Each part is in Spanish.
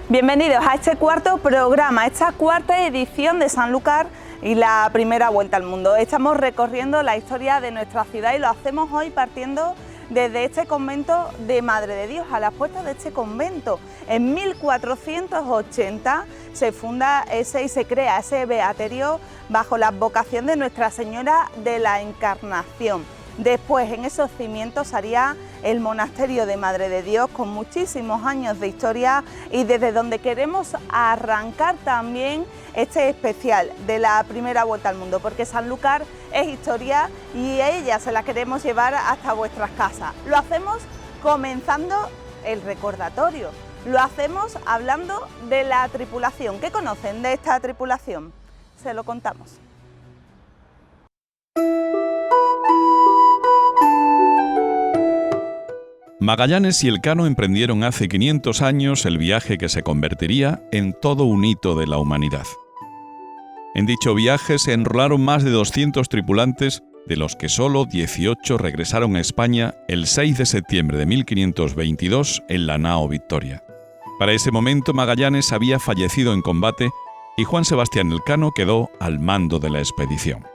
Bienvenidos a este cuarto programa, esta cuarta edición de Sanlúcar y la primera vuelta al mundo. Estamos recorriendo la historia de nuestra ciudad y lo hacemos hoy partiendo desde este convento de Madre de Dios, a las puertas de este convento. En 1480 se funda y se crea ese beaterio bajo la advocación de Nuestra Señora de la Encarnación. Después, en esos cimientos haría el monasterio de Madre de Dios, con muchísimos años de historia, y desde donde queremos arrancar también este especial de la primera vuelta al mundo, porque Sanlúcar es historia y a ella se la queremos llevar hasta vuestras casas. Lo hacemos comenzando el recordatorio, lo hacemos hablando de la tripulación. ¿Qué conocen de esta tripulación? Se lo contamos. Magallanes y Elcano emprendieron hace 500 años el viaje que se convertiría en todo un hito de la humanidad. En dicho viaje se enrolaron más de 200 tripulantes, de los que solo 18 regresaron a España el 6 de septiembre de 1522 en la nao Victoria. Para ese momento Magallanes había fallecido en combate y Juan Sebastián Elcano quedó al mando de la expedición.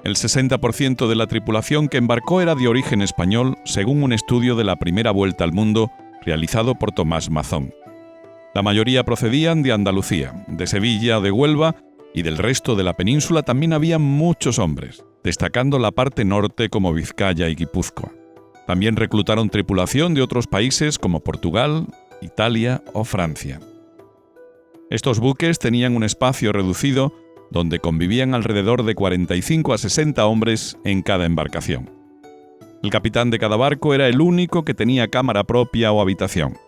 El 60% de la tripulación que embarcó era de origen español, según un estudio de la primera vuelta al mundo realizado por Tomás Mazón. La mayoría procedían de Andalucía, de Sevilla o de Huelva, y del resto de la península también había muchos hombres, destacando la parte norte como Vizcaya y Guipúzcoa. También reclutaron tripulación de otros países como Portugal, Italia o Francia. Estos buques tenían un espacio reducido donde convivían alrededor de 45 a 60 hombres en cada embarcación. El capitán de cada barco era el único que tenía cámara propia o habitación.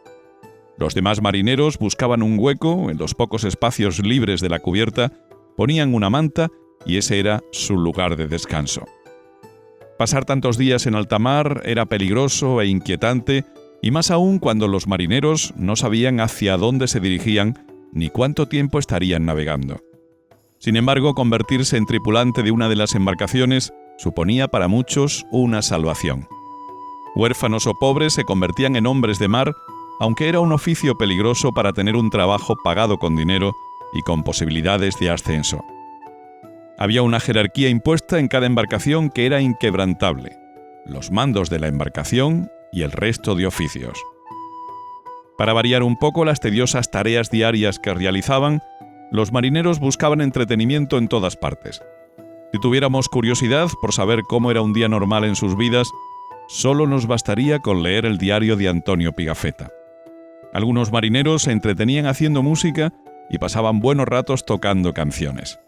Los demás marineros buscaban un hueco en los pocos espacios libres de la cubierta, ponían una manta y ese era su lugar de descanso. Pasar tantos días en alta mar era peligroso e inquietante, y más aún cuando los marineros no sabían hacia dónde se dirigían ni cuánto tiempo estarían navegando. Sin embargo, convertirse en tripulante de una de las embarcaciones suponía para muchos una salvación. Huérfanos o pobres se convertían en hombres de mar, aunque era un oficio peligroso para tener un trabajo pagado con dinero y con posibilidades de ascenso. Había una jerarquía impuesta en cada embarcación que era inquebrantable: los mandos de la embarcación y el resto de oficios. Para variar un poco las tediosas tareas diarias que realizaban, los marineros buscaban entretenimiento en todas partes. Si tuviéramos curiosidad por saber cómo era un día normal en sus vidas, solo nos bastaría con leer el diario de Antonio Pigafetta. Algunos marineros se entretenían haciendo música y pasaban buenos ratos tocando canciones.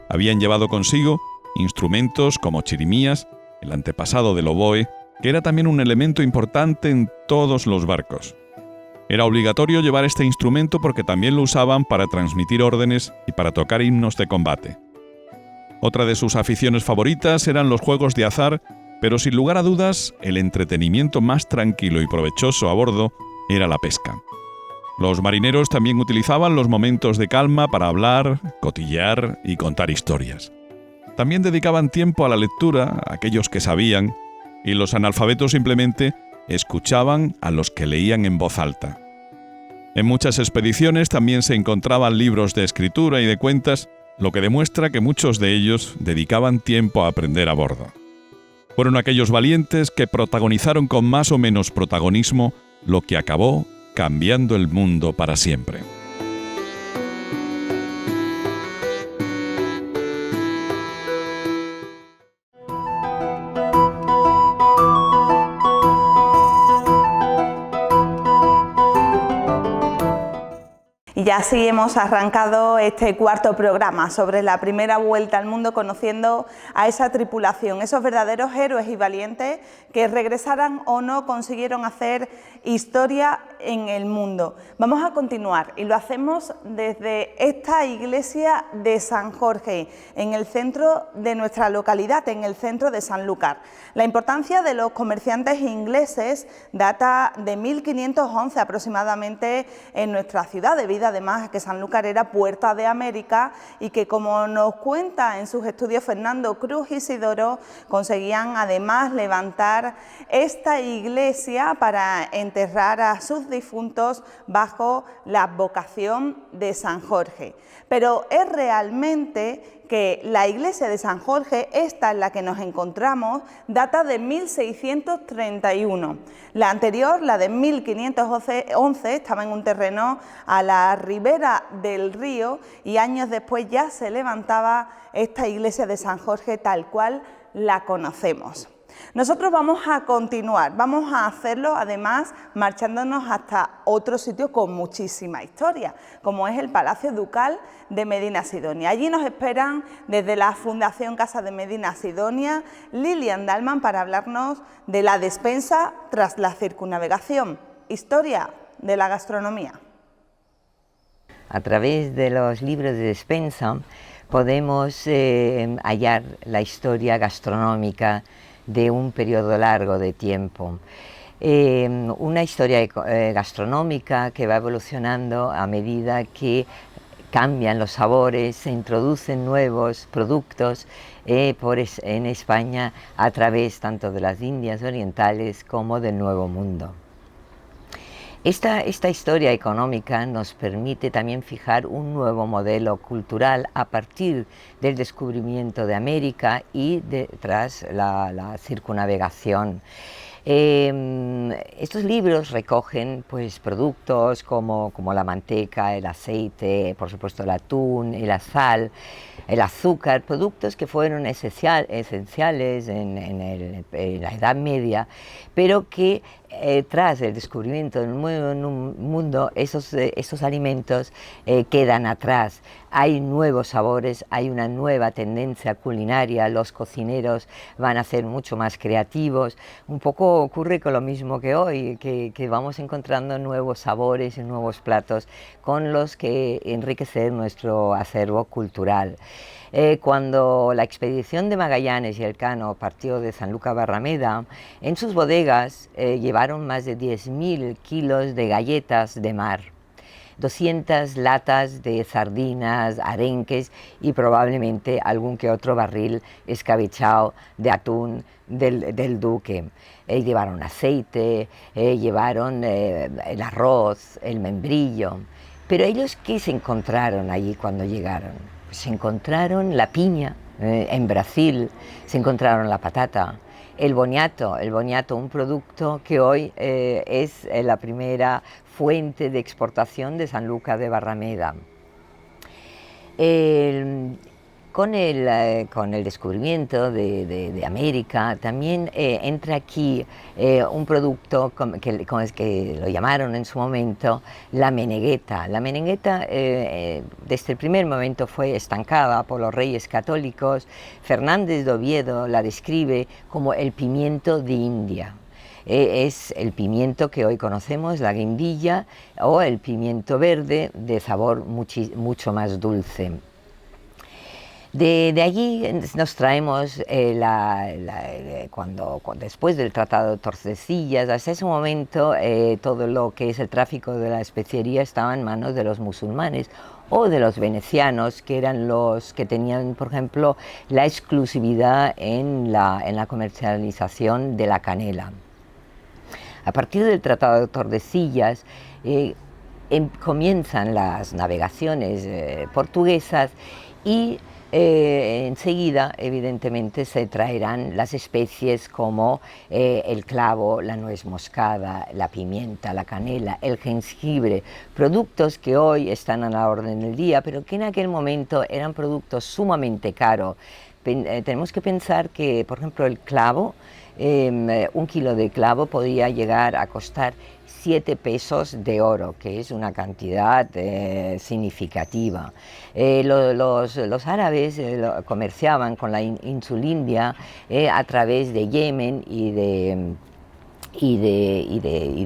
Habían llevado consigo instrumentos como chirimías, el antepasado del oboe, que era también un elemento importante en todos los barcos. Era obligatorio llevar este instrumento porque también lo usaban para transmitir órdenes y para tocar himnos de combate. Otra de sus aficiones favoritas eran los juegos de azar, pero sin lugar a dudas, el entretenimiento más tranquilo y provechoso a bordo era la pesca. Los marineros también utilizaban los momentos de calma para hablar, cotillear y contar historias. También dedicaban tiempo a la lectura, a aquellos que sabían, y los analfabetos simplemente escuchaban a los que leían en voz alta. En muchas expediciones también se encontraban libros de escritura y de cuentas, lo que demuestra que muchos de ellos dedicaban tiempo a aprender a bordo. Fueron aquellos valientes que protagonizaron con más o menos protagonismo lo que acabó cambiando el mundo para siempre. Y ya así hemos arrancado este cuarto programa sobre la primera vuelta al mundo, conociendo a esa tripulación, esos verdaderos héroes y valientes que regresaran o no consiguieron hacer historia en el mundo. Vamos a continuar y lo hacemos desde esta iglesia de San Jorge, en el centro de nuestra localidad, en el centro de Sanlúcar. La importancia de los comerciantes ingleses data de 1511 aproximadamente en nuestra ciudad, debido además a que Sanlúcar era puerta de América y que, como nos cuenta en sus estudios Fernando Cruz Isidoro, conseguían además levantar esta iglesia para enterrar a sus difuntos bajo la advocación de San Jorge. Pero es realmente que la iglesia de San Jorge, esta en la que nos encontramos, data de 1631. La anterior, la de 1511, estaba en un terreno a la ribera del río y años después ya se levantaba esta iglesia de San Jorge tal cual la conocemos. Nosotros vamos a continuar, vamos a hacerlo además marchándonos hasta otro sitio con muchísima historia, como es el Palacio Ducal de Medina Sidonia. Allí nos esperan desde la Fundación Casa de Medina Sidonia Lilian Dalman para hablarnos de la despensa tras la circunnavegación, historia de la gastronomía. A través de los libros de despensa podemos hallar la historia gastronómica de un periodo largo de tiempo. Una historia gastronómica que va evolucionando a medida que cambian los sabores, se introducen nuevos productos en España a través tanto de las Indias orientales como del Nuevo Mundo. Esta historia económica nos permite también fijar un nuevo modelo cultural a partir del descubrimiento de América y tras la circunnavegación. Estos libros recogen pues, productos como la manteca, el aceite, por supuesto el atún, la sal, el azúcar, productos que fueron esenciales en la Edad Media, pero que tras el descubrimiento del Nuevo Mundo, esos alimentos quedan atrás. Hay nuevos sabores, hay una nueva tendencia culinaria, los cocineros van a ser mucho más creativos. Un poco ocurre con lo mismo que hoy, que vamos encontrando nuevos sabores y nuevos platos con los que enriquecer nuestro acervo cultural. Cuando la expedición de Magallanes y Elcano partió de Sanlúcar Barrameda, en sus bodegas llevaron más de 10.000 kilos de galletas de mar, 200 latas de sardinas, arenques y probablemente algún que otro barril escabechado de atún del Duque. Llevaron aceite, llevaron el arroz, el membrillo. Pero ellos, ¿qué se encontraron allí cuando llegaron? Pues se encontraron la piña en Brasil, se encontraron la patata, el boniato, un producto que hoy es la primera fuente de exportación de Sanlúcar de Barrameda. Con el descubrimiento de América también entra aquí un producto que lo llamaron en su momento la menegueta. La menegueta desde el primer momento fue estancada por los reyes católicos. Fernández de Oviedo la describe como el pimiento de India. Es el pimiento que hoy conocemos, la guindilla, o el pimiento verde de sabor mucho más dulce. De allí nos traemos, después del Tratado de Tordesillas, hasta ese momento todo lo que es el tráfico de la especiería estaba en manos de los musulmanes o de los venecianos, que eran los que tenían, por ejemplo, la exclusividad en la comercialización de la canela. A partir del Tratado de Tordesillas, comienzan las navegaciones portuguesas y enseguida, evidentemente, se traerán las especies como el clavo, la nuez moscada, la pimienta, la canela, el jengibre, productos que hoy están a la orden del día, pero que en aquel momento eran productos sumamente caros. Tenemos que pensar que, por ejemplo, el clavo, 1 kilo de clavo podía llegar a costar 7 pesos de oro, que es una cantidad significativa. Los árabes comerciaban con la insulindia a través de Yemen y de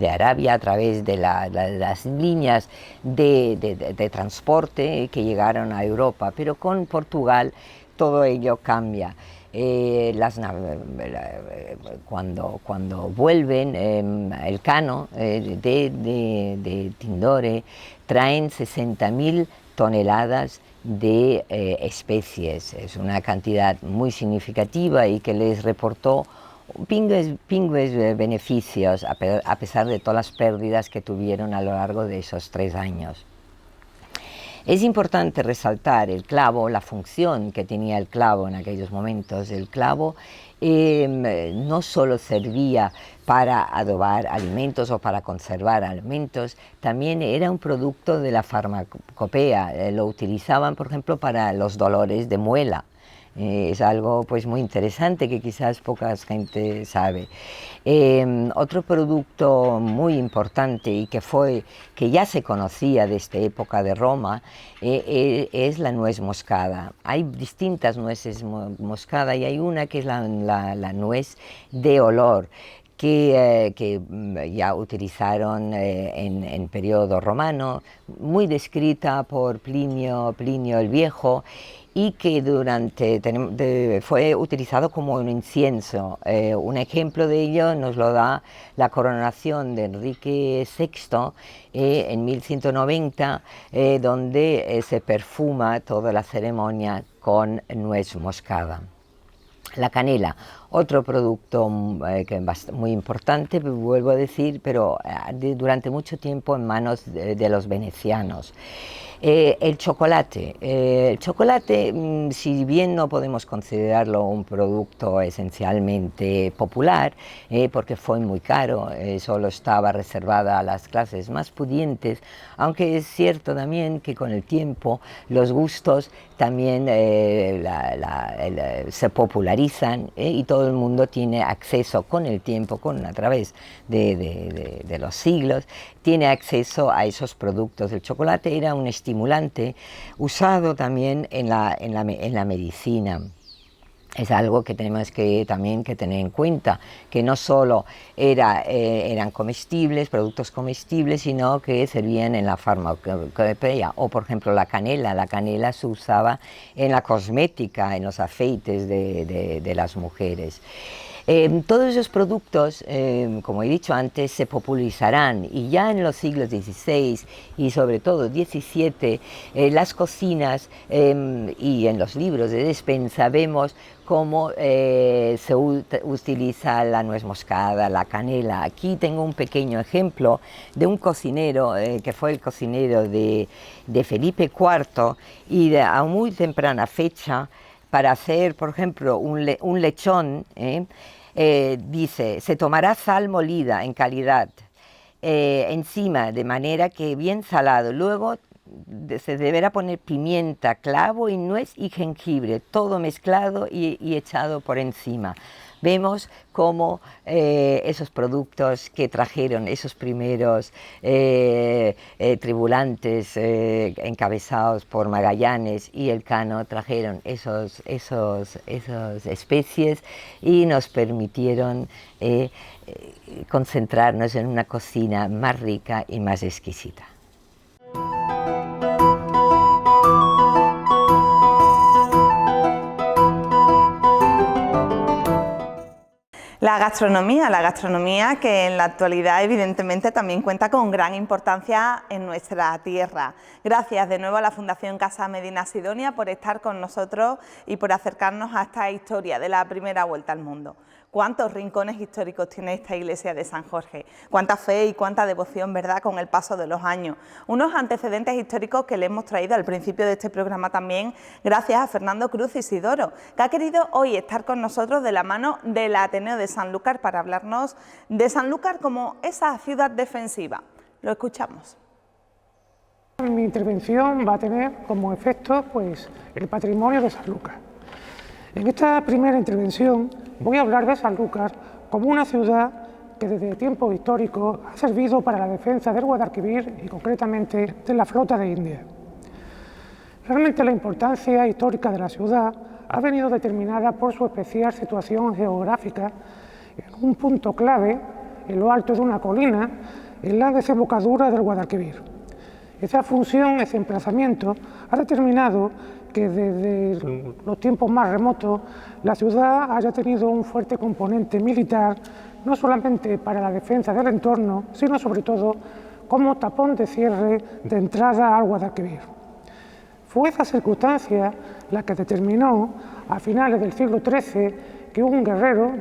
Arabia, a través de las líneas de transporte que llegaron a Europa, pero con Portugal todo ello cambia. Cuando vuelven el Cano de Tindore, traen 60.000 toneladas de especies. Es una cantidad muy significativa y que les reportó pingües beneficios a pesar de todas las pérdidas que tuvieron a lo largo de esos 3 años. Es importante resaltar el clavo, la función que tenía el clavo en aquellos momentos. El clavo no solo servía para adobar alimentos o para conservar alimentos, también era un producto de la farmacopea. Lo utilizaban, por ejemplo, para los dolores de muela. Es algo pues muy interesante que quizás poca gente sabe. Otro producto muy importante y que ya se conocía desde época de Roma es la nuez moscada. Hay distintas nueces moscada y hay una que es la nuez de olor, que ya utilizaron en periodo romano, muy descrita por Plinio el Viejo, y que fue utilizado como un incienso. Un ejemplo de ello nos lo da la coronación de Enrique VI en 1190, donde se perfuma toda la ceremonia con nuez moscada. La canela, otro producto muy importante, vuelvo a decir, pero durante mucho tiempo en manos de los venecianos. El chocolate, si bien no podemos considerarlo un producto esencialmente popular, porque fue muy caro, solo estaba reservada a las clases más pudientes, aunque es cierto también que con el tiempo los gustos también se popularizan y todo el mundo tiene acceso con el tiempo, a través de los siglos, tiene acceso a esos productos. El chocolate era un estimulante usado también en la medicina. Es algo que tenemos también que tener en cuenta, que no solo eran comestibles, productos comestibles, sino que servían en la farmacopea. O por ejemplo la canela se usaba en la cosmética, en los aceites de las mujeres. Todos esos productos, como he dicho antes, se popularizarán y ya en los siglos XVI y sobre todo XVII, las cocinas y en los libros de despensa vemos cómo se utiliza la nuez moscada, la canela. Aquí tengo un pequeño ejemplo de un cocinero que fue el cocinero de Felipe IV y a muy temprana fecha, para hacer, por ejemplo, un lechón, dice, se tomará sal molida en calidad encima, de manera que bien salado. Luego se deberá poner pimienta, clavo y nuez y jengibre, todo mezclado y echado por encima. Vemos cómo esos productos que trajeron esos primeros tripulantes encabezados por Magallanes y Elcano trajeron esas especies y nos permitieron concentrarnos en una cocina más rica y más exquisita. La gastronomía que en la actualidad evidentemente también cuenta con gran importancia en nuestra tierra. Gracias de nuevo a la Fundación Casa Medina Sidonia por estar con nosotros y por acercarnos a esta historia de la primera vuelta al mundo. ¿Cuántos rincones históricos tiene esta iglesia de San Jorge? ¿Cuánta fe y cuánta devoción, verdad, con el paso de los años? Unos antecedentes históricos que le hemos traído al principio de este programa también, gracias a Fernando Cruz Isidoro, que ha querido hoy estar con nosotros de la mano del Ateneo de Sanlúcar para hablarnos de Sanlúcar como esa ciudad defensiva. Lo escuchamos. Mi intervención va a tener como efecto el patrimonio de Sanlúcar. En esta primera intervención voy a hablar de Sanlúcar como una ciudad que desde tiempos históricos ha servido para la defensa del Guadalquivir y concretamente de la flota de India. Realmente la importancia histórica de la ciudad ha venido determinada por su especial situación geográfica en un punto clave, en lo alto de una colina, en la desembocadura del Guadalquivir. Esa función, ese emplazamiento, ha determinado que desde los tiempos más remotos la ciudad haya tenido un fuerte componente militar, no solamente para la defensa del entorno, sino sobre todo como tapón de cierre de entrada al Guadalquivir. Fue esa circunstancia la que determinó, a finales del siglo XIII, que un guerrero,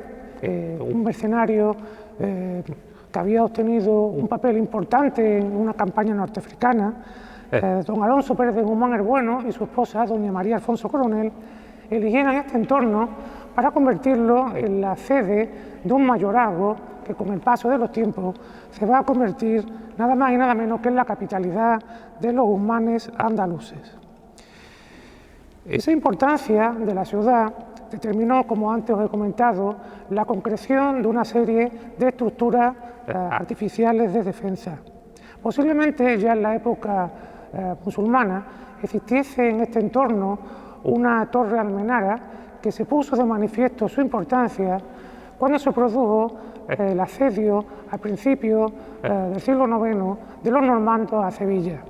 un mercenario, que había obtenido un papel importante en una campaña norteafricana, don Alonso Pérez de Guzmán el Bueno y su esposa, doña María Alfonso Coronel, eligieron este entorno para convertirlo en la sede de un mayorazgo que con el paso de los tiempos se va a convertir nada más y nada menos que en la capitalidad de los Guzmanes andaluces. Esa importancia de la ciudad determinó, como antes os he comentado, la concreción de una serie de estructuras artificiales de defensa. Posiblemente ya en la época musulmana existiese en este entorno una torre almenara que se puso de manifiesto su importancia cuando se produjo el asedio al principio del siglo IX de los normandos a Sevilla.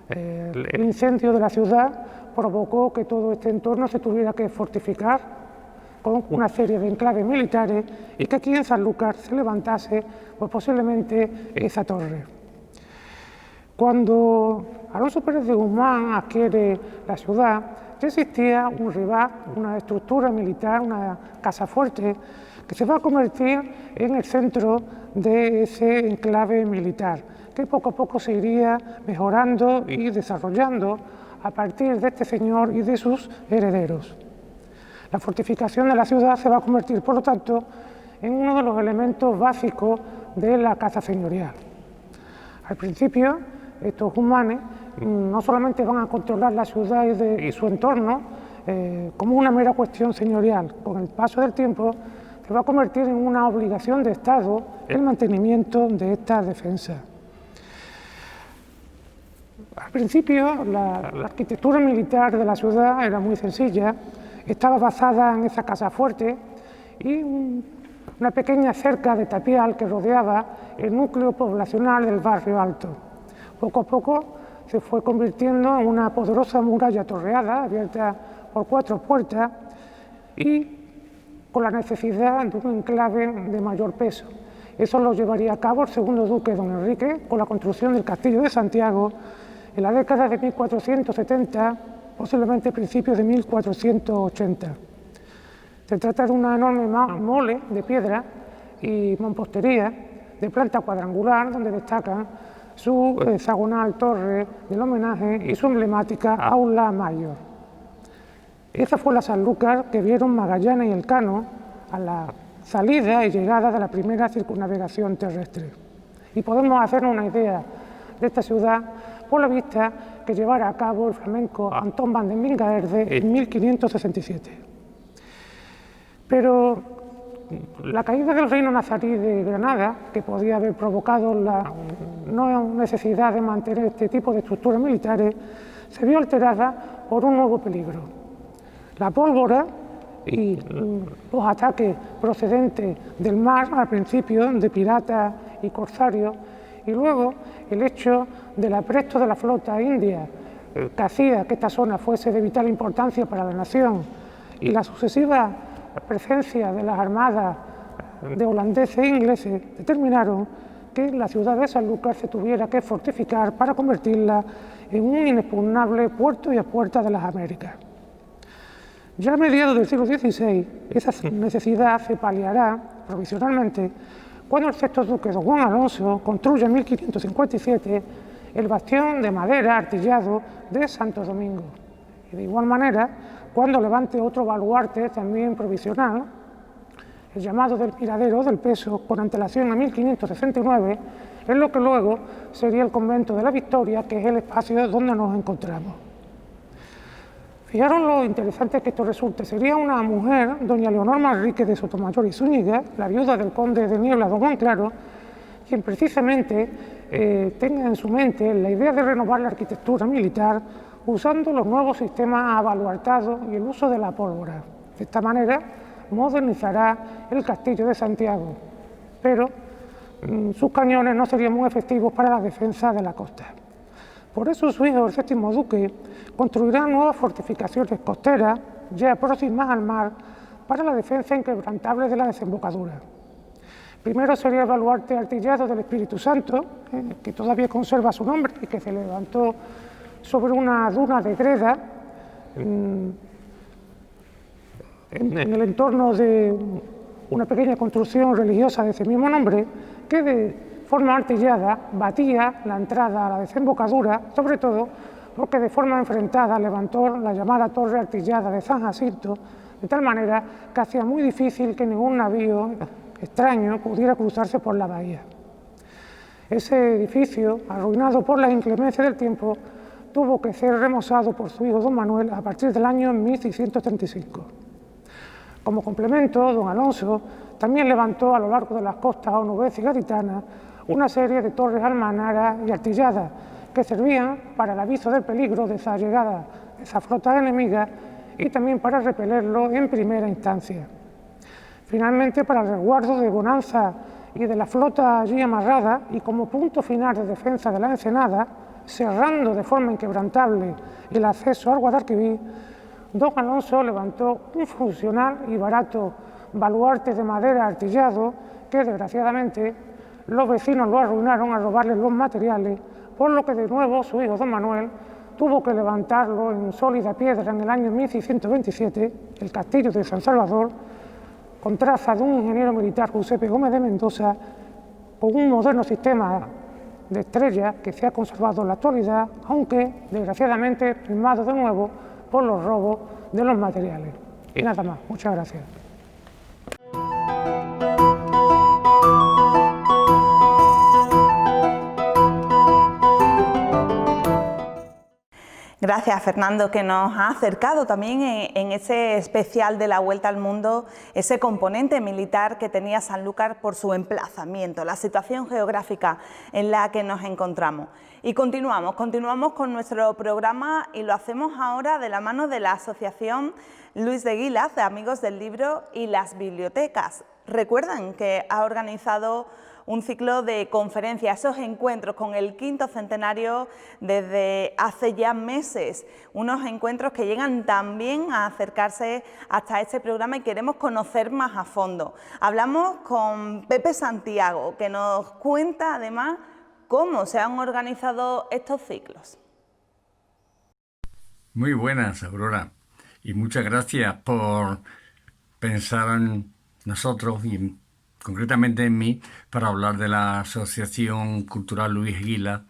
El incendio de la ciudad provocó que todo este entorno se tuviera que fortificar con una serie de enclaves militares y que aquí en Sanlúcar se levantase posiblemente esa torre. Cuando Alonso Pérez de Guzmán adquiere la ciudad, ya existía un ribac, una estructura militar, una casa fuerte, que se va a convertir en el centro de ese enclave militar, que poco a poco se iría mejorando y desarrollando a partir de este señor y de sus herederos. La fortificación de la ciudad se va a convertir, por lo tanto, en uno de los elementos básicos de la casa señorial. Al principio, estos Guzmanes no solamente van a controlar la ciudad y su entorno como una mera cuestión señorial. Con el paso del tiempo se va a convertir en una obligación de Estado el mantenimiento de esta defensa. Al principio la arquitectura militar de la ciudad era muy sencilla, estaba basada en esa casa fuerte y una pequeña cerca de tapial que rodeaba el núcleo poblacional del barrio alto. Poco a poco se fue convirtiendo en una poderosa muralla torreada, abierta por 4 puertas y con la necesidad de un enclave de mayor peso. Eso lo llevaría a cabo el segundo duque, don Enrique, con la construcción del Castillo de Santiago en la década de 1470, posiblemente principios de 1480. Se trata de una enorme mole de piedra y mampostería de planta cuadrangular, donde destacan su hexagonal torre del homenaje y su emblemática aula mayor. Esa fue la Sanlúcar que vieron Magallanes y Elcano a la salida y llegada de la primera circunnavegación terrestre. Y podemos hacernos una idea de esta ciudad por la vista que llevara a cabo el flamenco Antón van den Mingaerde en 1567. Pero la caída del reino nazarí de Granada, que podía haber provocado la no necesidad de mantener este tipo de estructuras militares, se vio alterada por un nuevo peligro. La pólvora y los ataques procedentes del mar, al principio de piratas y corsarios, y luego el hecho del apresto de la flota india, que hacía que esta zona fuese de vital importancia para la nación, y la sucesiva presencia de las armadas de holandeses e ingleses, determinaron que la ciudad de Sanlúcar se tuviera que fortificar para convertirla en un inexpugnable puerto y a puerta de las Américas. Ya a mediados del siglo XVI, esa necesidad se paliará provisionalmente cuando el sexto duque don Juan Alonso construye en 1557 el bastión de madera artillado de Santo Domingo. Y de igual manera, cuando levante otro baluarte también provisional, el llamado del Miradero del Peso, con antelación a 1569, en lo que luego sería el convento de la Victoria, que es el espacio donde nos encontramos. Fijaros lo interesante que esto resulte. Sería una mujer, doña Leonor Manrique de Sotomayor y Zúñiga, la viuda del conde de Niebla, don Juan Claro, quien precisamente tenga en su mente la idea de renovar la arquitectura militar usando los nuevos sistemas abaluartados y el uso de la pólvora. De esta manera modernizará el castillo de Santiago, pero sus cañones no serían muy efectivos para la defensa de la costa. Por eso su hijo, el séptimo duque, construirá nuevas fortificaciones costeras, ya próximas al mar, para la defensa inquebrantable de la desembocadura. Primero sería el baluarte artillado del Espíritu Santo, que todavía conserva su nombre y que se levantó sobre una duna de greda en el entorno de una pequeña construcción religiosa de ese mismo nombre, que de forma artillada batía la entrada a la desembocadura, sobre todo porque de forma enfrentada levantó la llamada torre artillada de San Jacinto, de tal manera que hacía muy difícil que ningún navío extraño pudiera cruzarse por la bahía. Ese edificio, arruinado por las inclemencias del tiempo, tuvo que ser remozado por su hijo don Manuel a partir del año 1635. Como complemento, don Alonso también levantó a lo largo de las costas onubenses y gaditanas una serie de torres almanaras y artilladas que servían para el aviso del peligro de esa llegada de esa flota enemiga y también para repelerlo en primera instancia. Finalmente, para el resguardo de Bonanza y de la flota allí amarrada y como punto final de defensa de la ensenada, cerrando de forma inquebrantable el acceso al Guadalquivir, don Alonso levantó un funcional y barato baluarte de madera artillado que, desgraciadamente, los vecinos lo arruinaron al robarles los materiales, por lo que de nuevo su hijo don Manuel tuvo que levantarlo en sólida piedra en el año 1627, el castillo de San Salvador, con traza de un ingeniero militar, Giuseppe Gómez de Mendoza, con un moderno sistema de estrellas que se ha conservado en la actualidad, aunque desgraciadamente primado de nuevo por los robos de los materiales. Y nada más, muchas gracias. Gracias, Fernando, que nos ha acercado también en ese especial de la Vuelta al Mundo ese componente militar que tenía Sanlúcar por su emplazamiento, la situación geográfica en la que nos encontramos. Y continuamos con nuestro programa y lo hacemos ahora de la mano de la Asociación Luis de Guilaz, de Amigos del Libro y las Bibliotecas. Recuerdan que ha organizado un ciclo de conferencias, esos encuentros con el quinto centenario desde hace ya meses, unos encuentros que llegan también a acercarse hasta este programa y queremos conocer más a fondo. Hablamos con Pepe Santiago, que nos cuenta además cómo se han organizado estos ciclos. Muy buenas, Aurora, y muchas gracias por pensar en nosotros y concretamente en mí, para hablar de la Asociación Cultural Luis Guilaz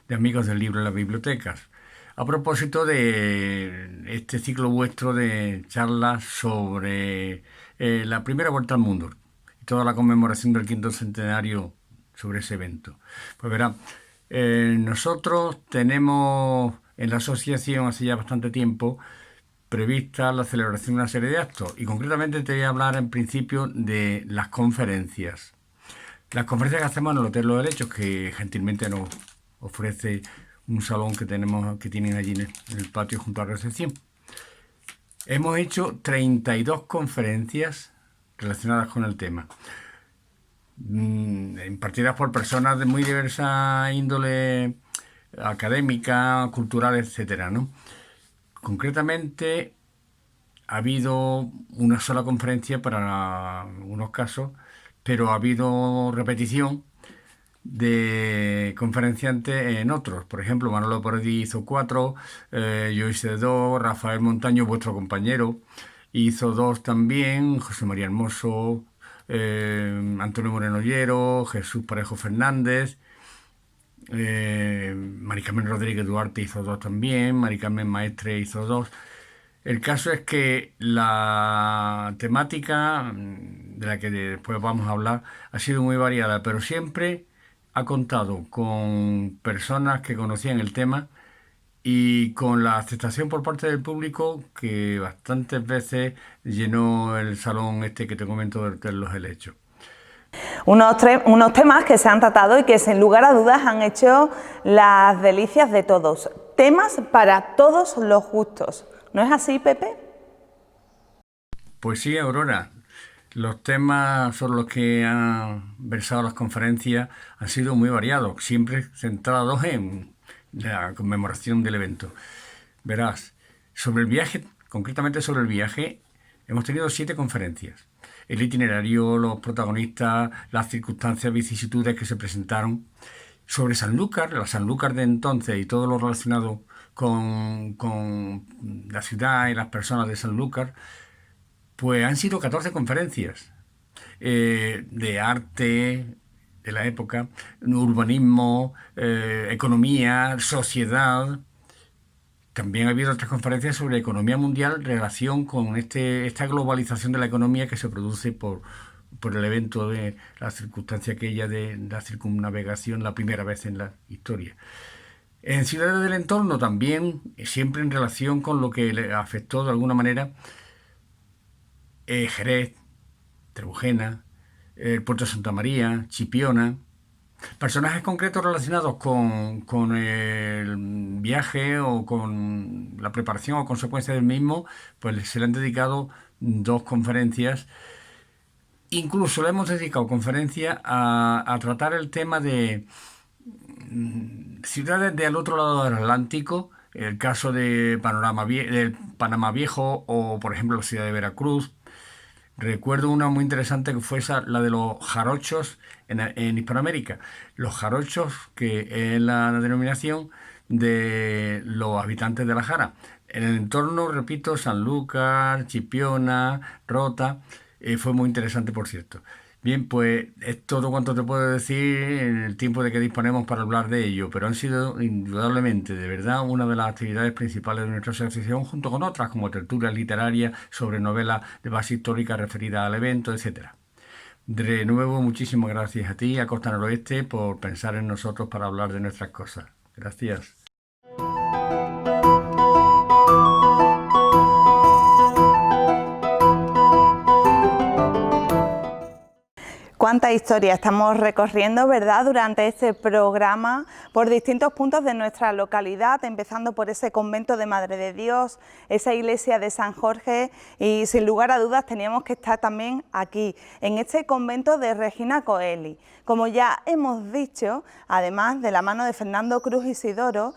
de Amigos del Libro y las Bibliotecas. A propósito de este ciclo vuestro de charlas sobre la primera vuelta al mundo y toda la conmemoración del quinto centenario sobre ese evento. Pues verán, nosotros tenemos en la asociación hace ya bastante tiempo prevista la celebración de una serie de actos y concretamente te voy a hablar en principio de las conferencias. Las conferencias que hacemos en el Hotel Los Helechos, que gentilmente nos ofrece un salón que tienen allí en el patio junto a la recepción. Hemos hecho 32 conferencias relacionadas con el tema, impartidas por personas de muy diversa índole académica, cultural, etcétera, ¿no? Concretamente, ha habido una sola conferencia para unos casos, pero ha habido repetición de conferenciantes en otros. Por ejemplo, Manolo Poredi hizo 4, yo hice 2, Rafael Montaño, vuestro compañero, hizo 2 también, José María Hermoso, Antonio Moreno Llero, Jesús Parejo Fernández, Mari Carmen Rodríguez Duarte hizo 2 también, Mari Carmen Maestre hizo 2. El caso es que la temática de la que después vamos a hablar ha sido muy variada, pero siempre ha contado con personas que conocían el tema y con la aceptación por parte del público que bastantes veces llenó el salón este que te comento de los helechos. Unos temas que se han tratado y que sin lugar a dudas han hecho las delicias de todos. Temas para todos los gustos. ¿No es así, Pepe? Pues sí, Aurora. Los temas sobre los que han versado las conferencias han sido muy variados, siempre centrados en la conmemoración del evento. Verás, sobre el viaje, concretamente sobre el viaje, hemos tenido 7 conferencias. El itinerario, los protagonistas, las circunstancias, vicisitudes que se presentaron. Sobre Sanlúcar, la Sanlúcar de entonces y todo lo relacionado con la ciudad y las personas de Sanlúcar, pues han sido 14 conferencias de arte de la época, urbanismo, economía, sociedad. También ha habido otras conferencias sobre economía mundial en relación con esta globalización de la economía que se produce por el evento de la circunstancia aquella de la circunnavegación, la primera vez en la historia. En ciudades del entorno también, siempre en relación con lo que le afectó de alguna manera Jerez, Trebujena, el puerto de Santa María, Chipiona. Personajes concretos relacionados con el viaje o con la preparación o consecuencia del mismo, pues se le han dedicado 2 conferencias. Incluso le hemos dedicado conferencias a tratar el tema de ciudades del otro lado del Atlántico, el caso de del Panamá Viejo o, por ejemplo, la ciudad de Veracruz. Recuerdo una muy interesante que fue la de los jarochos en Hispanoamérica. Los jarochos, que es la denominación de los habitantes de la Jara. En el entorno, repito, Sanlúcar, Chipiona, Rota, fue muy interesante, por cierto. Bien, pues es todo cuanto te puedo decir en el tiempo de que disponemos para hablar de ello, pero han sido indudablemente, de verdad, una de las actividades principales de nuestra asociación, junto con otras como tertulias literarias sobre novelas de base histórica referidas al evento, etc. De nuevo, muchísimas gracias a ti, a Costa Noroeste, por pensar en nosotros para hablar de nuestras cosas. Gracias. Cuánta historia estamos recorriendo, ¿verdad?, durante este programa por distintos puntos de nuestra localidad, empezando por ese convento de Madre de Dios, esa iglesia de San Jorge y sin lugar a dudas teníamos que estar también aquí, en este convento de Regina Coeli. Como ya hemos dicho, además de la mano de Fernando Cruz Isidoro,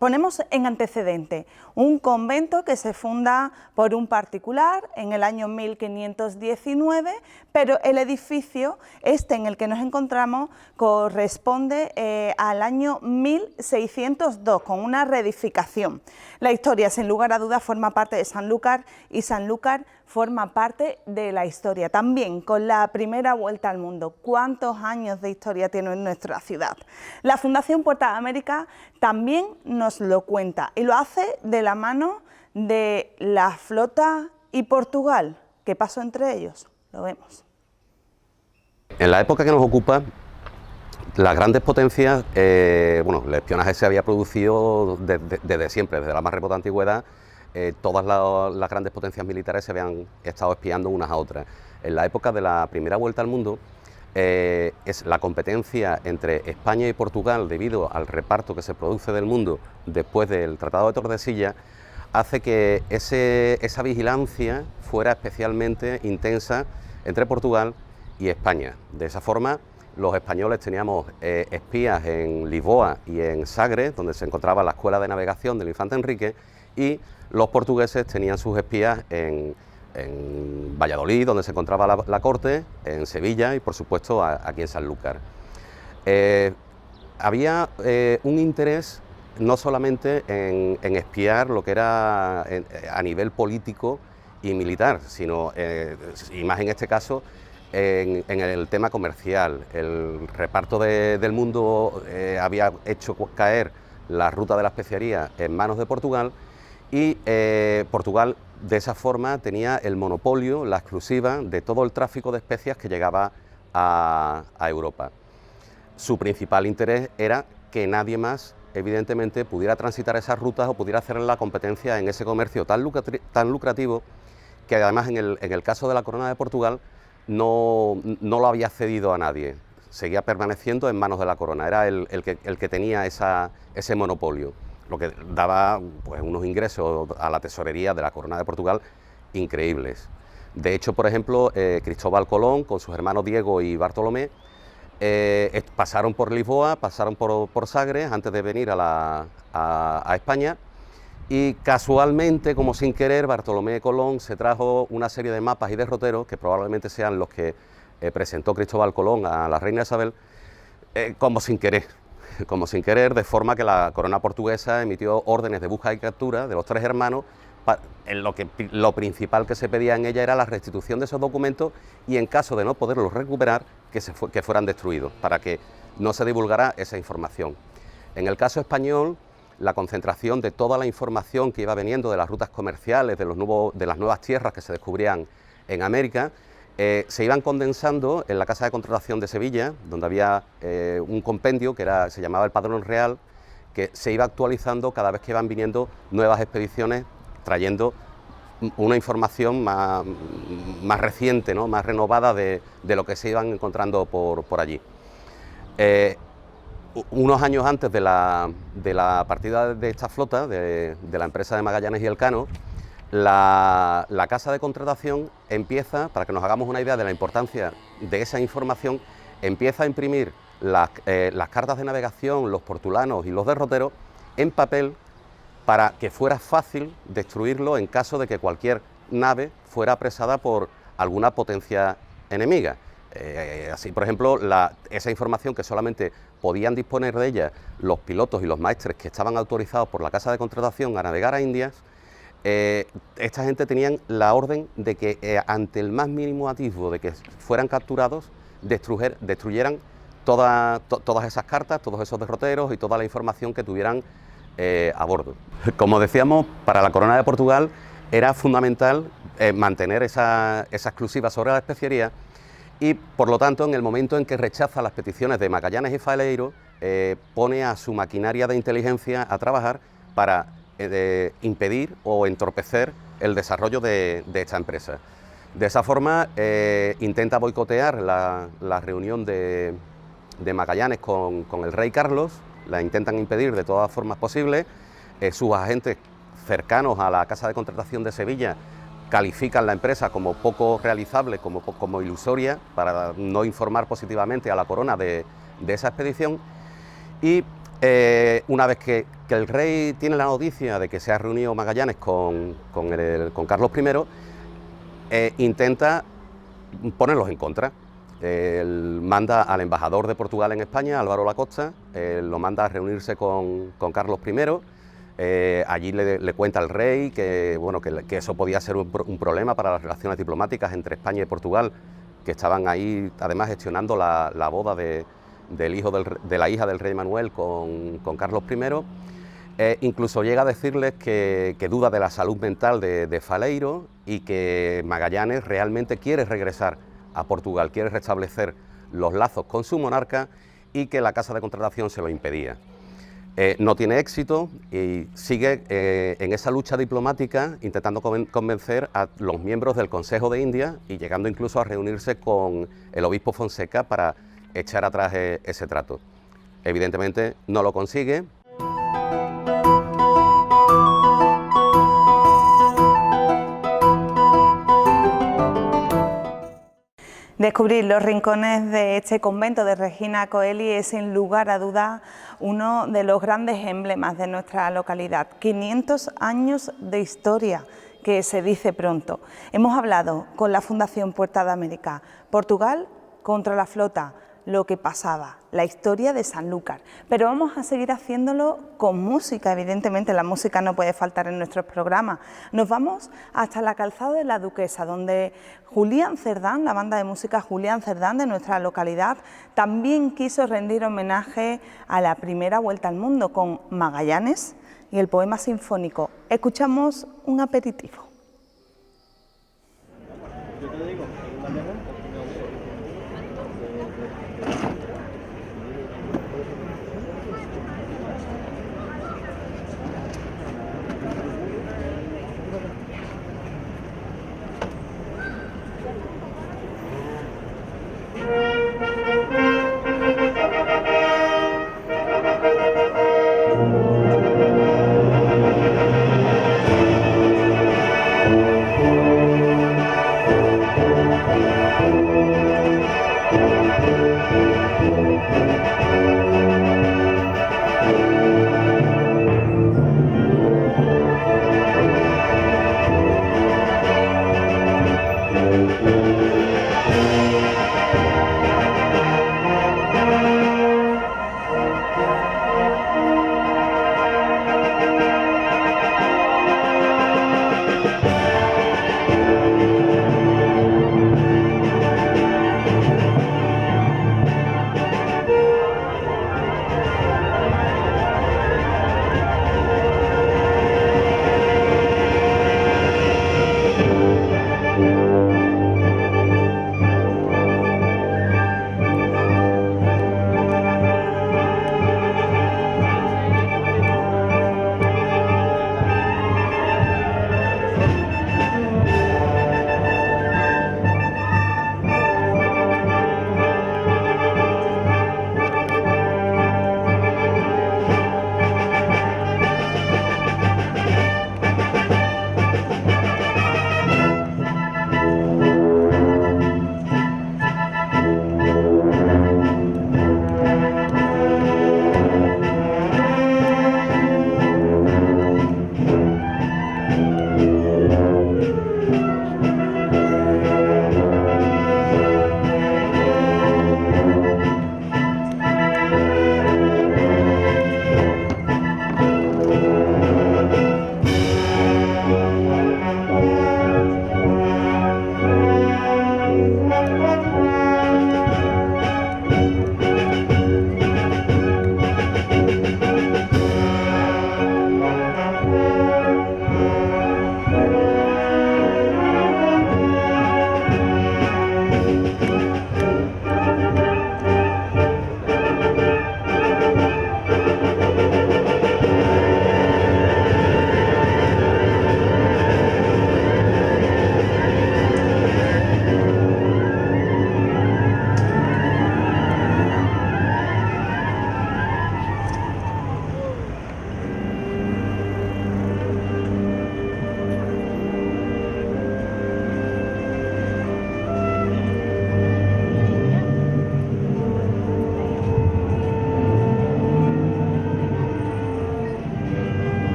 ponemos en antecedente un convento que se funda por un particular en el año 1519, pero el edificio en el que nos encontramos corresponde al año 1602, con una reedificación. La historia, sin lugar a dudas, forma parte de Sanlúcar y Sanlúcar forma parte de la historia, también con la primera vuelta al mundo. ¿Cuántos años de historia tiene nuestra ciudad? La Fundación Puerta de América también nos lo cuenta y lo hace de la mano de la flota y Portugal. ¿Qué pasó entre ellos? Lo vemos. En la época que nos ocupa, las grandes potencias, el espionaje se había producido desde siempre, desde la más remota antigüedad. Todas las grandes potencias militares se habían estado espiando unas a otras. En la época de la primera vuelta al mundo, es la competencia entre España y Portugal, debido al reparto que se produce del mundo después del Tratado de Tordesillas, hace que esa vigilancia fuera especialmente intensa entre Portugal y España. De esa forma, los españoles teníamos espías en Lisboa y en Sagres, donde se encontraba la escuela de navegación del infante Enrique, y los portugueses tenían sus espías en Valladolid, donde se encontraba la corte, en Sevilla y por supuesto aquí en Sanlúcar. Había un interés no solamente en espiar lo que era a nivel político y militar, sino, y más en este caso, en el tema comercial. El reparto del mundo había hecho caer la ruta de la especiería en manos de Portugal, y Portugal de esa forma tenía el monopolio, la exclusiva de todo el tráfico de especias que llegaba a Europa. Su principal interés era que nadie más, evidentemente, pudiera transitar esas rutas o pudiera hacer la competencia en ese comercio tan lucrativo, que además en el caso de la Corona de Portugal no lo había cedido a nadie, seguía permaneciendo en manos de la Corona, era el que tenía ese monopolio, lo que daba pues, unos ingresos a la tesorería de la Corona de Portugal increíbles. De hecho, por ejemplo, Cristóbal Colón, con sus hermanos Diego y Bartolomé, pasaron por Lisboa, pasaron por Sagres antes de venir a España, y casualmente, como sin querer, Bartolomé Colón se trajo una serie de mapas y derroteros, que probablemente sean los que presentó Cristóbal Colón a la reina Isabel, como sin querer, de forma que la corona portuguesa emitió órdenes de búsqueda y captura de los tres hermanos. Lo principal que se pedía en ella era la restitución de esos documentos y, en caso de no poderlos recuperar, que fueran destruidos, para que no se divulgara esa información. En el caso español, la concentración de toda la información que iba viniendo de las rutas comerciales, de las nuevas tierras que se descubrían en América, se iban condensando en la Casa de Contratación de Sevilla, donde había un compendio que se llamaba el Padrón Real, que se iba actualizando cada vez que iban viniendo nuevas expediciones, trayendo una información más reciente, ¿no?, más renovada de lo que se iban encontrando por allí. Unos años antes de la partida de esta flota, de la empresa de Magallanes y Elcano, la Casa de Contratación empieza, para que nos hagamos una idea de la importancia de esa información, empieza a imprimir las cartas de navegación, los portulanos y los derroteros en papel, para que fuera fácil destruirlo en caso de que cualquier nave fuera apresada por alguna potencia enemiga. Así, por ejemplo, esa información que solamente podían disponer de ella los pilotos y los maestres que estaban autorizados por la Casa de Contratación a navegar a Indias, esta gente tenían la orden de que ante el más mínimo atisbo de que fueran capturados, destruyeran todas esas cartas, todos esos derroteros y toda la información que tuvieran a bordo. Como decíamos, para la Corona de Portugal era fundamental mantener esa exclusiva sobre la especiería, y por lo tanto, en el momento en que rechaza las peticiones de Magallanes y Faleiro, pone a su maquinaria de inteligencia a trabajar para impedir o entorpecer el desarrollo de esta empresa. De esa forma intenta boicotear la reunión de Magallanes con el rey Carlos, la intentan impedir de todas formas posibles. Sus agentes cercanos a la Casa de Contratación de Sevilla califican la empresa como poco realizable, como ilusoria, para no informar positivamente a la corona de esa expedición. Y una vez que el rey tiene la noticia de que se ha reunido Magallanes con Carlos I, intenta ponerlos en contra. Manda al embajador de Portugal en España, Álvaro Lacosta, lo manda a reunirse con Carlos I. Allí le cuenta al rey que eso podía ser un problema para las relaciones diplomáticas entre España y Portugal, que estaban ahí además gestionando la boda de la hija del rey Manuel con Carlos I. Incluso llega a decirles que duda de la salud mental de Faleiro y que Magallanes realmente quiere regresar a Portugal, quiere restablecer los lazos con su monarca, y que la Casa de Contratación se lo impedía. No tiene éxito y sigue en esa lucha diplomática intentando convencer a los miembros del Consejo de Indias, y llegando incluso a reunirse con el obispo Fonseca para echar atrás ese trato. Evidentemente no lo consigue. Descubrir los rincones de este convento de Regina Coeli es, sin lugar a dudas, uno de los grandes emblemas de nuestra localidad. 500 años de historia, que se dice pronto. Hemos hablado con la Fundación Puerta de América. Portugal contra la flota, lo que pasaba, la historia de Sanlúcar, pero vamos a seguir haciéndolo con música, evidentemente la música no puede faltar en nuestros programas. Nos vamos hasta la Calzada de la Duquesa, donde Julián Cerdán, la banda de música Julián Cerdán de nuestra localidad, también quiso rendir homenaje a la primera vuelta al mundo con Magallanes y el poema sinfónico. Escuchamos un aperitivo.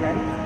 vaya ahí.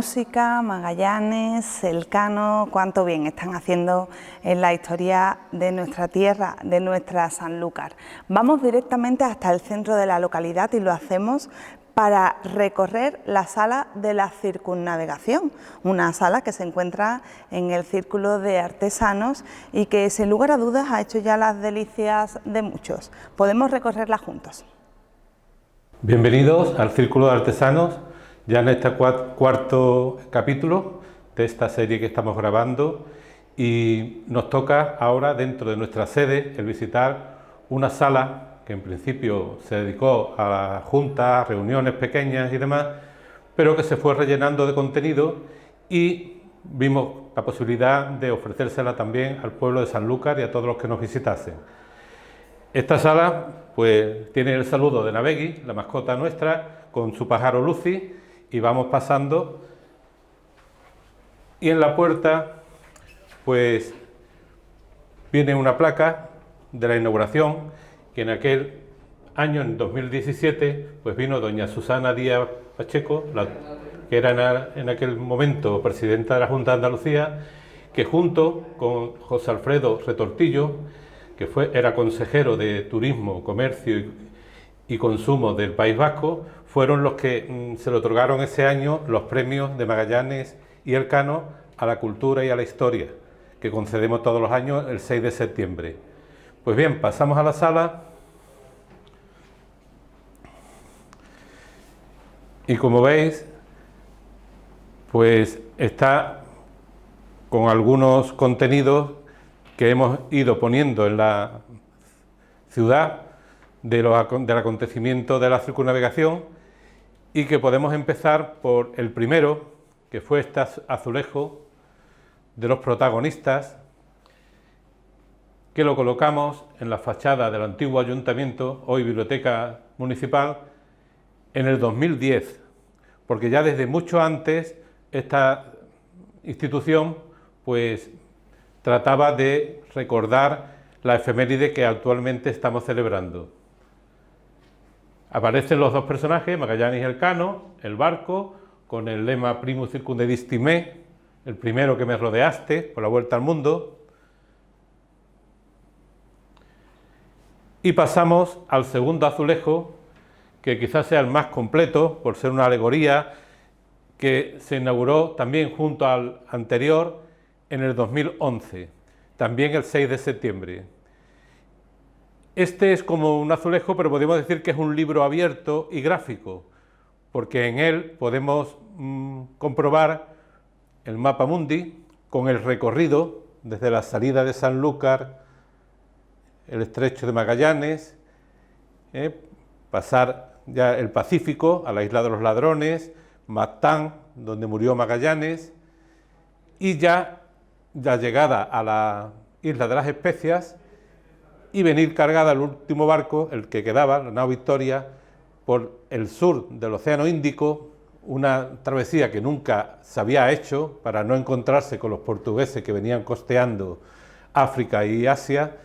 música, Magallanes, Elcano, cuánto bien están haciendo en la historia de nuestra tierra, de nuestra Sanlúcar. Vamos directamente hasta el centro de la localidad y lo hacemos para recorrer la sala de la circunnavegación, una sala que se encuentra en el Círculo de Artesanos y que sin lugar a dudas ha hecho ya las delicias de muchos. Podemos recorrerla juntos. Bienvenidos al Círculo de Artesanos, ya en este cuarto capítulo de esta serie que estamos grabando, y nos toca ahora, dentro de nuestra sede, el visitar una sala que en principio se dedicó a juntas, reuniones pequeñas y demás, pero que se fue rellenando de contenido y vimos la posibilidad de ofrecérsela también al pueblo de Sanlúcar y a todos los que nos visitasen. Esta sala pues tiene el saludo de Navegui, la mascota nuestra, con su pájaro Lucy, y vamos pasando, y en la puerta pues viene una placa de la inauguración, que en aquel año, en 2017, pues vino doña Susana Díaz Pacheco, que era en aquel momento presidenta de la Junta de Andalucía, que junto con José Alfredo Retortillo, que era consejero de Turismo, Comercio y Consumo del País Vasco, fueron los que se le otorgaron ese año los premios de Magallanes y Elcano a la cultura y a la historia, que concedemos todos los años el 6 de septiembre. Pues bien, pasamos a la sala y como veis, pues está con algunos contenidos que hemos ido poniendo en la ciudad del acontecimiento de la circunnavegación, y que podemos empezar por el primero, que fue este azulejo de los protagonistas, que lo colocamos en la fachada del antiguo ayuntamiento, hoy biblioteca municipal, en el 2010, porque ya desde mucho antes esta institución pues trataba de recordar la efeméride que actualmente estamos celebrando. Aparecen los dos personajes, Magallanes y Elcano, el barco, con el lema Primus circundedistis me, el primero que me rodeaste por la vuelta al mundo. Y pasamos al segundo azulejo, que quizás sea el más completo, por ser una alegoría, que se inauguró también junto al anterior en el 2011, también el 6 de septiembre. Este es como un azulejo, pero podemos decir que es un libro abierto y gráfico, porque en él podemos comprobar el mapa mundi con el recorrido desde la salida de Sanlúcar, el estrecho de Magallanes, pasar ya el Pacífico a la isla de los Ladrones, Mactán, donde murió Magallanes, y ya la llegada a la isla de las Especias, y venir cargada el último barco, el que quedaba, la nao Victoria, por el sur del Océano Índico, una travesía que nunca se había hecho para no encontrarse con los portugueses que venían costeando África y Asia,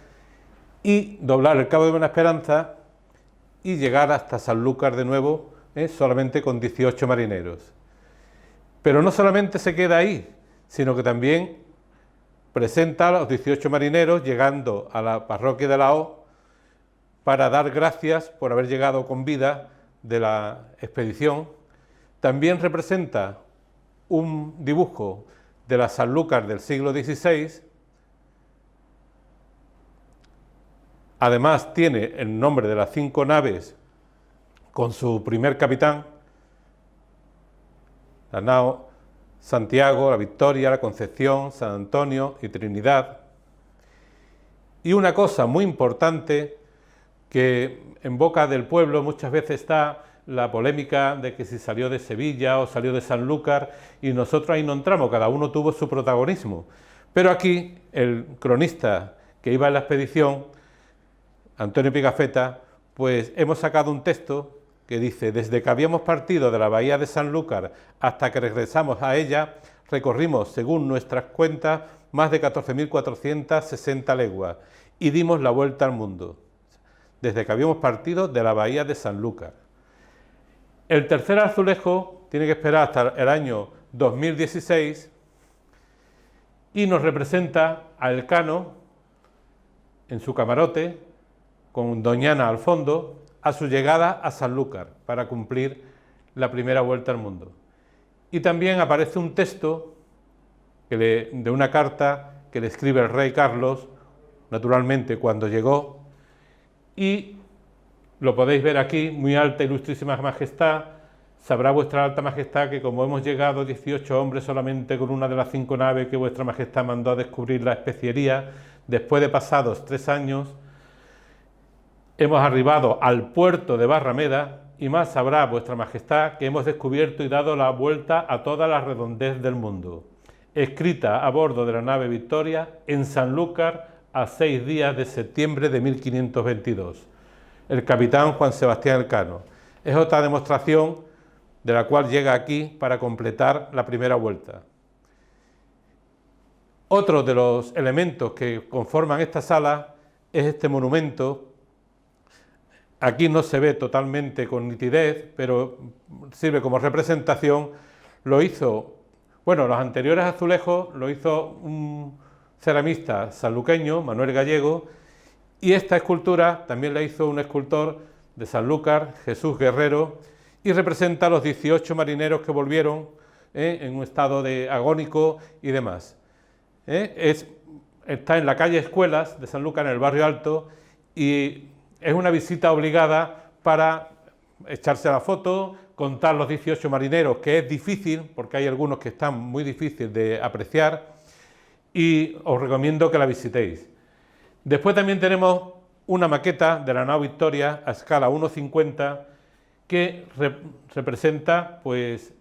y doblar el Cabo de Buena Esperanza y llegar hasta Sanlúcar de nuevo, solamente con 18 marineros. Pero no solamente se queda ahí, sino que también presenta a los 18 marineros llegando a la parroquia de la O para dar gracias por haber llegado con vida de la expedición. También representa un dibujo de la Sanlúcar del siglo XVI. Además tiene el nombre de las 5 naves con su primer capitán, la nao Santiago, la Victoria, la Concepción, San Antonio y Trinidad. Y una cosa muy importante, que en boca del pueblo muchas veces está la polémica de que si salió de Sevilla o salió de Sanlúcar, y nosotros ahí no entramos, cada uno tuvo su protagonismo. Pero aquí el cronista que iba en la expedición, Antonio Pigafetta, pues hemos sacado un texto que dice: desde que habíamos partido de la bahía de Sanlúcar hasta que regresamos a ella, recorrimos, según nuestras cuentas, más de 14.460 leguas y dimos la vuelta al mundo, desde que habíamos partido de la bahía de Sanlúcar. El tercer azulejo tiene que esperar hasta el año 2016 y nos representa a Elcano en su camarote, con Doñana al fondo, a su llegada a Sanlúcar para cumplir la primera vuelta al mundo. Y también aparece un texto de una carta que le escribe el rey Carlos, naturalmente cuando llegó, y lo podéis ver aquí, muy alta, ilustrísima majestad, sabrá vuestra alta majestad que como hemos llegado 18 hombres solamente con una de las 5 naves que vuestra majestad mandó a descubrir la especiería, después de pasados 3 años, hemos arribado al puerto de Barrameda y más sabrá vuestra majestad que hemos descubierto y dado la vuelta a toda la redondez del mundo. Escrita a bordo de la nave Victoria en Sanlúcar a 6 días de septiembre de 1522. El capitán Juan Sebastián Elcano. Es otra demostración de la cual llega aquí para completar la primera vuelta. Otro de los elementos que conforman esta sala es este monumento. Aquí no se ve totalmente con nitidez, pero sirve como representación. Lo hizo, bueno, los anteriores azulejos lo hizo un ceramista sanluqueño, Manuel Gallego, y esta escultura también la hizo un escultor de Sanlúcar, Jesús Guerrero, y representa a los 18 marineros que volvieron en un estado de agónico y demás. Está en la calle Escuelas de Sanlúcar, en el barrio Alto, y es una visita obligada para echarse la foto, contar los 18 marineros, que es difícil, porque hay algunos que están muy difíciles de apreciar, y os recomiendo que la visitéis. Después también tenemos una maqueta de la nave Victoria a escala 1,50 que representa pues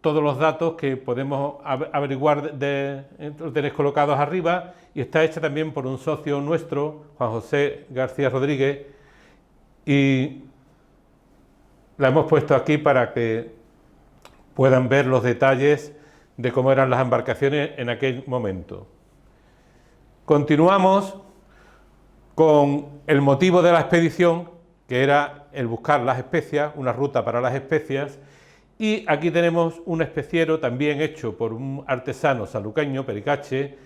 todos los datos que podemos averiguar los tenéis colocados arriba, y está hecha también por un socio nuestro, Juan José García Rodríguez, y la hemos puesto aquí para que puedan ver los detalles de cómo eran las embarcaciones en aquel momento. Continuamos con el motivo de la expedición, que era el buscar las especias, una ruta para las especias, y aquí tenemos un especiero también hecho por un artesano sanluqueño, Pericache,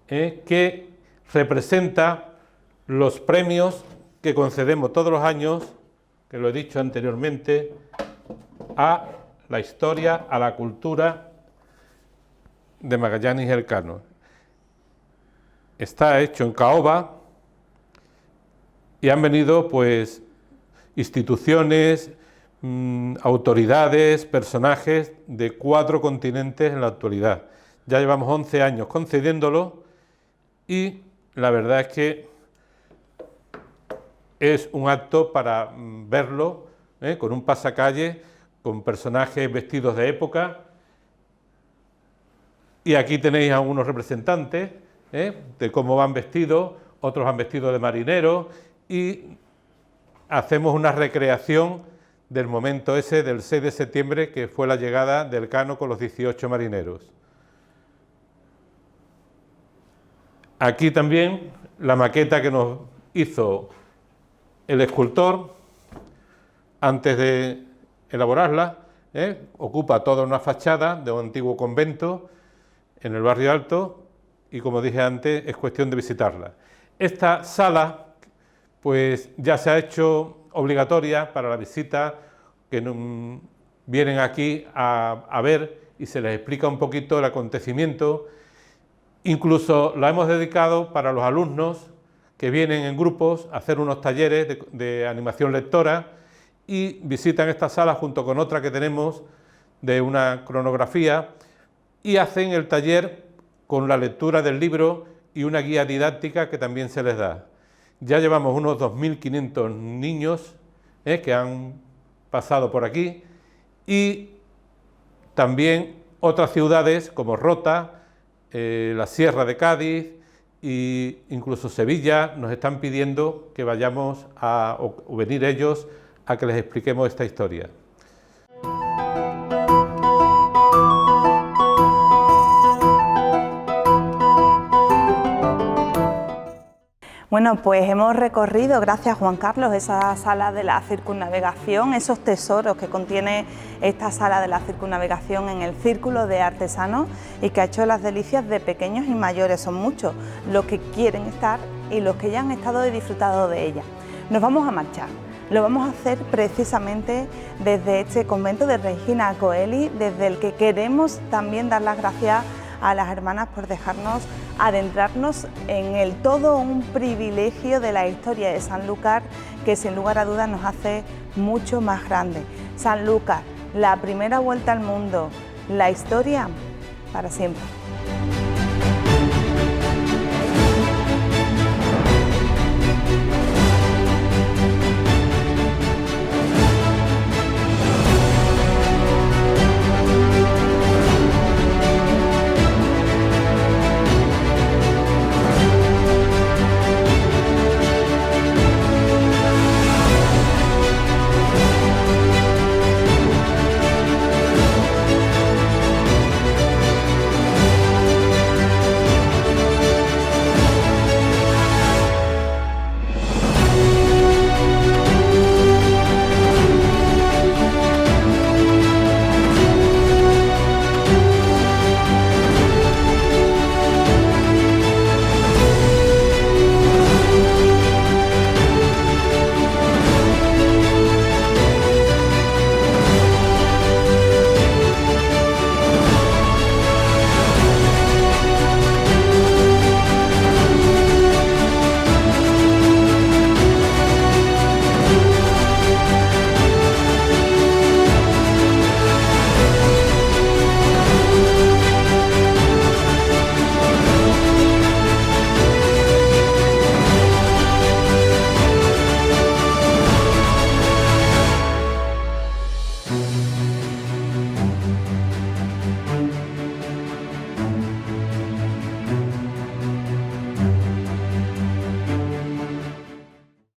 que representa los premios que concedemos todos los años, que lo he dicho anteriormente, a la historia, a la cultura de Magallanes y Elcano. Está hecho en caoba y han venido pues instituciones, autoridades, personajes de 4 continentes en la actualidad. Ya llevamos 11 años concediéndolo y la verdad es que es un acto para verlo, con un pasacalle, con personajes vestidos de época. Y aquí tenéis a unos representantes de cómo van vestidos, otros van vestidos de marineros, y hacemos una recreación del momento ese del 6 de septiembre, que fue la llegada de Elcano con los 18 marineros. Aquí también la maqueta que nos hizo el escultor antes de elaborarla, ocupa toda una fachada de un antiguo convento en el barrio Alto, y como dije antes, es cuestión de visitarla. Esta sala pues ya se ha hecho obligatoria para la visita, que vienen aquí a ver y se les explica un poquito el acontecimiento. Incluso la hemos dedicado para los alumnos que vienen en grupos a hacer unos talleres de animación lectora y visitan esta sala junto con otra que tenemos de una cronografía y hacen el taller con la lectura del libro y una guía didáctica que también se les da. Ya llevamos unos 2.500 niños que han pasado por aquí, y también otras ciudades como Rota, la Sierra de Cádiz e incluso Sevilla nos están pidiendo que vayamos o venir ellos a que les expliquemos esta historia. Bueno, pues hemos recorrido, gracias Juan Carlos, esa sala de la circunnavegación, esos tesoros que contiene esta sala de la circunnavegación en el Círculo de Artesanos y que ha hecho las delicias de pequeños y mayores. Son muchos los que quieren estar y los que ya han estado y disfrutado de ella. Nos vamos a marchar. Lo vamos a hacer precisamente desde este convento de Regina Coeli, desde el que queremos también dar las gracias a las hermanas por dejarnos adentrarnos en el todo un privilegio de la historia de Sanlúcar, que sin lugar a dudas nos hace mucho más grande. Sanlúcar, la primera vuelta al mundo, la historia para siempre.